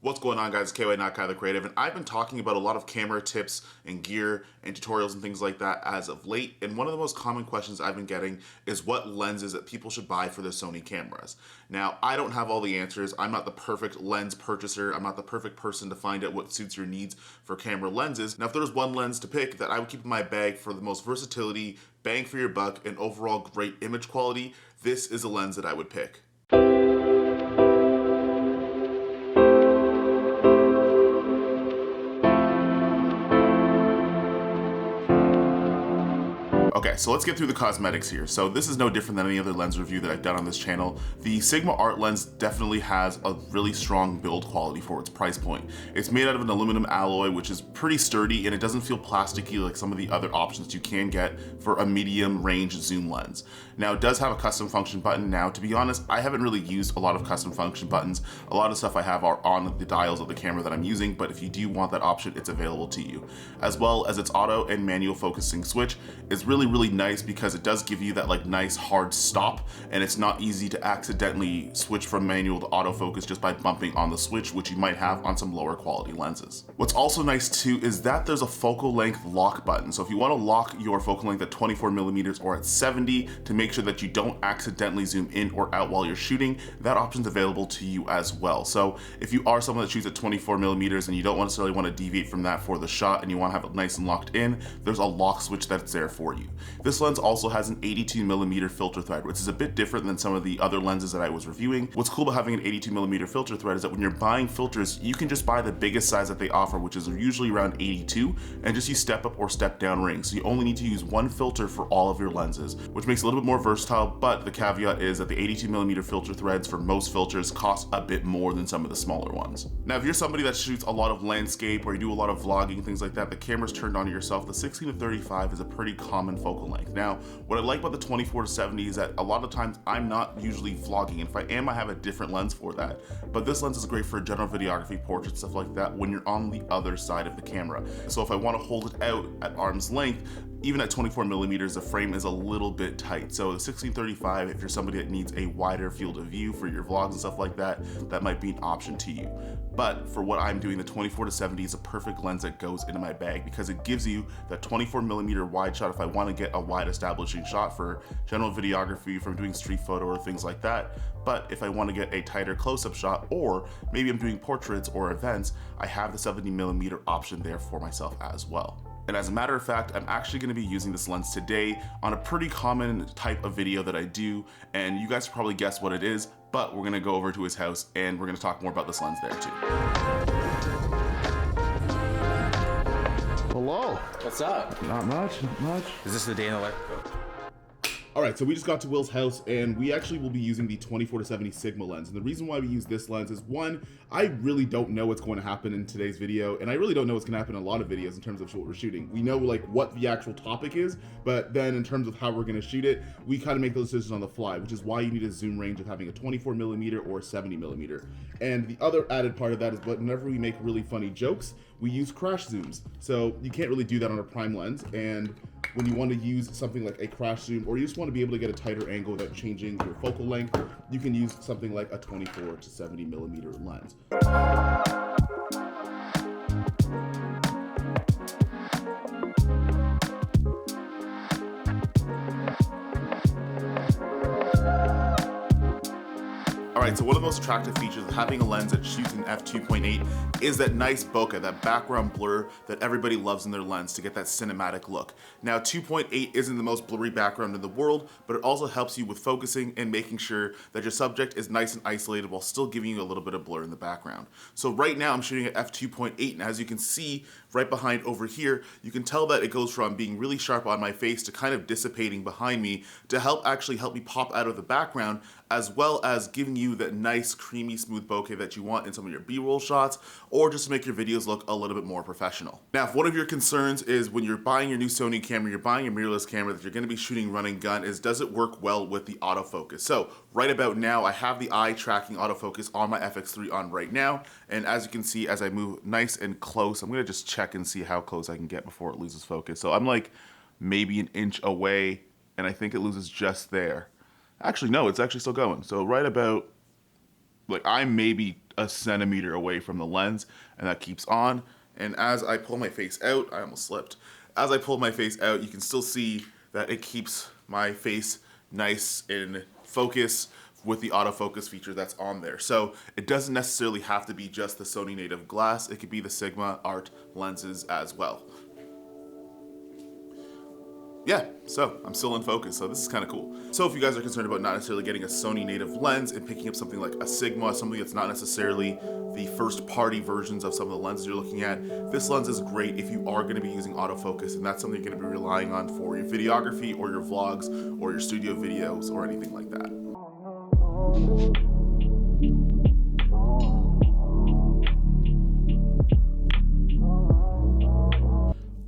What's going on, guys? It's KY, not Kai the Creative, and I've been talking about a lot of camera tips and gear and tutorials and things like that as of late, and one of the most common questions I've been getting is what lenses that people should buy for their Sony cameras. Now, I don't have all the answers. I'm not the perfect lens purchaser. I'm not the perfect person to find out what suits your needs for camera lenses. Now, if there was one lens to pick that I would keep in my bag for the most versatility, bang for your buck, and overall great image quality, this is a lens that I would pick. Okay, so let's get through the cosmetics here. So this is no different than any other lens review that I've done on this channel. The Sigma Art lens definitely has a really strong build quality for its price point. It's made out of an aluminum alloy, which is pretty sturdy, and it doesn't feel plasticky like some of the other options you can get for a medium range zoom lens. Now, it does have a custom function button. Now, to be honest, I haven't really used a lot of custom function buttons. A lot of stuff I have are on the dials of the camera that I'm using, but if you do want that option, it's available to you. As well as its auto and manual focusing switch is really nice because it does give you that nice hard stop, and it's not easy to accidentally switch from manual to autofocus just by bumping on the switch, which you might have on some lower quality lenses. What's also nice too is that there's a focal length lock button. So if you want to lock your focal length at 24mm or at 70 to make sure that you don't accidentally zoom in or out while you're shooting, that option's available to you as well. So if you are someone that shoots at 24mm and you don't necessarily want to deviate from that for the shot and you want to have it nice and locked in, there's a lock switch that's there for you. This lens also has an 82mm filter thread, which is a bit different than some of the other lenses that I was reviewing. What's cool about having an 82mm filter thread is that when you're buying filters, you can just buy the biggest size that they offer, which is usually around 82, and just use step up or step down rings. So you only need to use one filter for all of your lenses, which makes it a little bit more versatile, but the caveat is that the 82mm filter threads for most filters cost a bit more than some of the smaller ones. Now, if you're somebody that shoots a lot of landscape or you do a lot of vlogging, things like that, the camera's turned on to yourself, the 16-35 is a pretty common focal length. Now, what I like about the 24-70 is that a lot of times I'm not usually vlogging, and if I am, I have a different lens for that. But this lens is great for general videography, portraits, stuff like that when you're on the other side of the camera. So if I want to hold it out at arm's length, even at 24mm, the frame is a little bit tight. So the 16-35, if you're somebody that needs a wider field of view for your vlogs and stuff like that, that might be an option to you. But for what I'm doing, the 24-70 is a perfect lens that goes into my bag because it gives you that 24mm wide shot if I want to get a wide establishing shot for general videography, from doing street photo or things like that. But if I want to get a tighter close-up shot, or maybe I'm doing portraits or events, I have the 70mm option there for myself as well. And as a matter of fact, I'm actually going to be using this lens today on a pretty common type of video that I do, and you guys probably guess what it is, but we're going to go over to his house and we're going to talk more about this lens there too. Hello. What's up? Not much, not much. Is this the day in the life? All right, so we just got to Will's house and we actually will be using the 24-70 Sigma lens. And the reason why we use this lens is, one, I really don't know what's going to happen in today's video, and I really don't know what's going to happen in a lot of videos in terms of what we're shooting. We know what the actual topic is, but then in terms of how we're going to shoot it, we kind of make those decisions on the fly, which is why you need a zoom range of having a 24mm or 70mm. And the other added part of that is whenever we make really funny jokes, we use crash zooms. So you can't really do that on a prime lens, and when you want to use something like a crash zoom, or you just want to be able to get a tighter angle without changing your focal length, you can use something like a 24-70mm lens. Alright, so one of the most attractive features of having a lens that shoots in f2.8 is that nice bokeh, that background blur that everybody loves in their lens to get that cinematic look. Now, 2.8 isn't the most blurry background in the world, but it also helps you with focusing and making sure that your subject is nice and isolated while still giving you a little bit of blur in the background. So right now I'm shooting at f2.8, and as you can see right behind over here, you can tell that it goes from being really sharp on my face to kind of dissipating behind me to help me pop out of the background, as well as giving you that nice creamy smooth bokeh that you want in some of your B-roll shots, or just to make your videos look a little bit more professional. Now, if one of your concerns is when you're buying your new Sony camera, you're buying a mirrorless camera that you're going to be shooting running gun, is does it work well with the autofocus? So right about now, I have the eye tracking autofocus on my FX6 on right now, and as you can see, as I move nice and close, I'm going to just check and see how close I can get before it loses focus. So I'm like maybe an inch away, and I think it loses just there. Actually, no, it's actually still going. So right about, like, I'm maybe a centimeter away from the lens, and that keeps on. And as I pull my face out, I almost slipped. As I pull my face out, you can still see that it keeps my face nice in focus with the autofocus feature that's on there. So it doesn't necessarily have to be just the Sony native glass, it could be the Sigma Art lenses as well. Yeah, so I'm still in focus, so this is kind of cool. So if you guys are concerned about not necessarily getting a Sony native lens and picking up something like a Sigma, something that's not necessarily the first party versions of some of the lenses you're looking at, this lens is great if you are going to be using autofocus, and that's something you're going to be relying on for your videography or your vlogs or your studio videos or anything like that.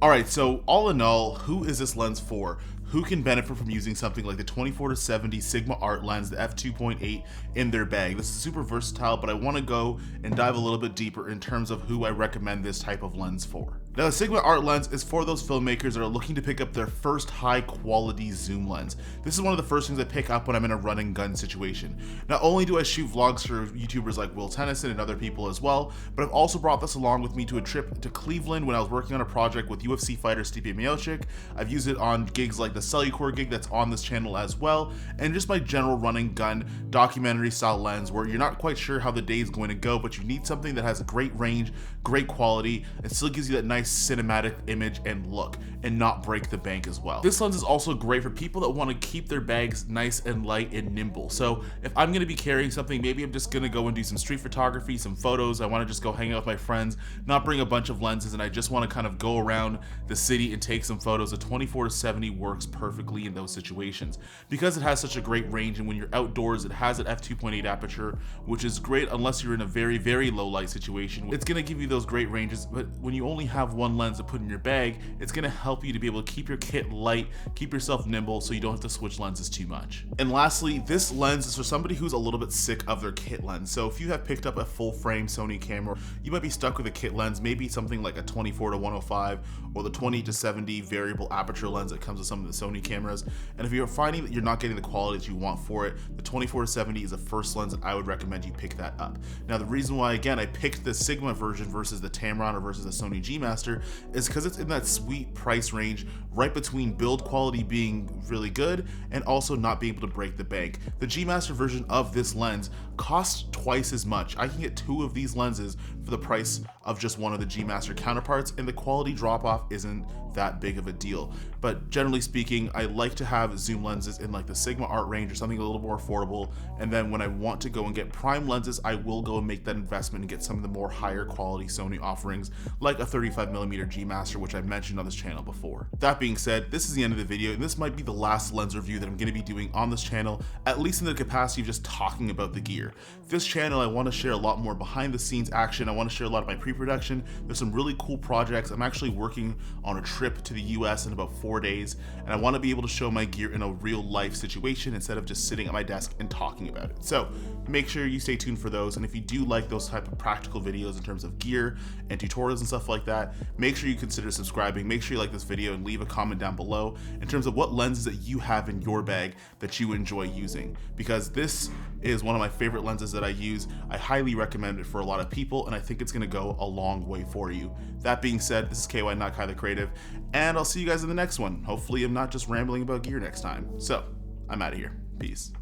Alright, so all in all, who is this lens for? Who can benefit from using something like the 24-70 Sigma Art lens, the f2.8, in their bag? This is super versatile, but I want to go and dive a little bit deeper in terms of who I recommend this type of lens for. Now, the Sigma Art lens is for those filmmakers that are looking to pick up their first high-quality zoom lens. This is one of the first things I pick up when I'm in a run and gun situation. Not only do I shoot vlogs for YouTubers like Will Tennyson and other people as well, but I've also brought this along with me to a trip to Cleveland when I was working on a project with UFC fighter Stipe Miocic. I've used it on gigs like the Cellucor gig that's on this channel as well, and just my general run and gun documentary style lens where you're not quite sure how the day is going to go, but you need something that has a great range, great quality, and still gives you that nice cinematic image and look, and not break the bank as well. This lens is also great for people that want to keep their bags nice and light and nimble. So if I'm going to be carrying something, maybe I'm just going to go and do some street photography, some photos, I want to just go hang out with my friends, not bring a bunch of lenses, and I just want to kind of go around the city and take some photos, the 24-70 works perfectly in those situations. Because it has such a great range, and when you're outdoors, it has an f2.8 aperture, which is great unless you're in a very, very low light situation. It's going to give you those great ranges, but when you only have one lens to put in your bag, it's going to help you to be able to keep your kit light, keep yourself nimble, so you don't have to switch lenses too much. And lastly, this lens is for somebody who's a little bit sick of their kit lens. So if you have picked up a full frame Sony camera, you might be stuck with a kit lens, maybe something like a 24-105 or the 20-70 variable aperture lens that comes with some of the Sony cameras. And if you're finding that you're not getting the quality that you want for it, the 24-70 is the first lens that I would recommend you pick that up. Now, the reason why, again, I picked the Sigma version versus the Tamron or versus the Sony G Master is because it's in that sweet price range, right between build quality being really good and also not being able to break the bank. The G Master version of this lens costs twice as much. I can get two of these lenses for the price of just one of the G Master counterparts, and the quality drop off isn't that big of a deal. But generally speaking, I like to have zoom lenses in like the Sigma Art range or something a little more affordable, and then when I want to go and get prime lenses, I will go and make that investment and get some of the more higher quality Sony offerings like a 35mm G Master, which I mentioned on this channel before. That being said, this is the end of the video, and this might be the last lens review that I'm going to be doing on this channel, at least in the capacity of just talking about the gear. This channel, I want to share a lot more behind the scenes action. I want to share a lot of my pre-production. There's some really cool projects. I'm actually working on a trip to the US in about 4 days, and I want to be able to show my gear in a real life situation instead of just sitting at my desk and talking about it. So make sure you stay tuned for those, and if you do like those type of practical videos in terms of gear and tutorials and stuff like that, make sure you consider subscribing. Make sure you like this video and leave a comment down below in terms of what lenses that you have in your bag that you enjoy using, because this is one of my favorite lenses that I use. I highly recommend it for a lot of people, and I think it's going to go a long way for you. That being said, this is KY Not Kai the Creative, and I'll see you guys in the next one. Hopefully I'm not just rambling about gear next time. So I'm out of here. Peace.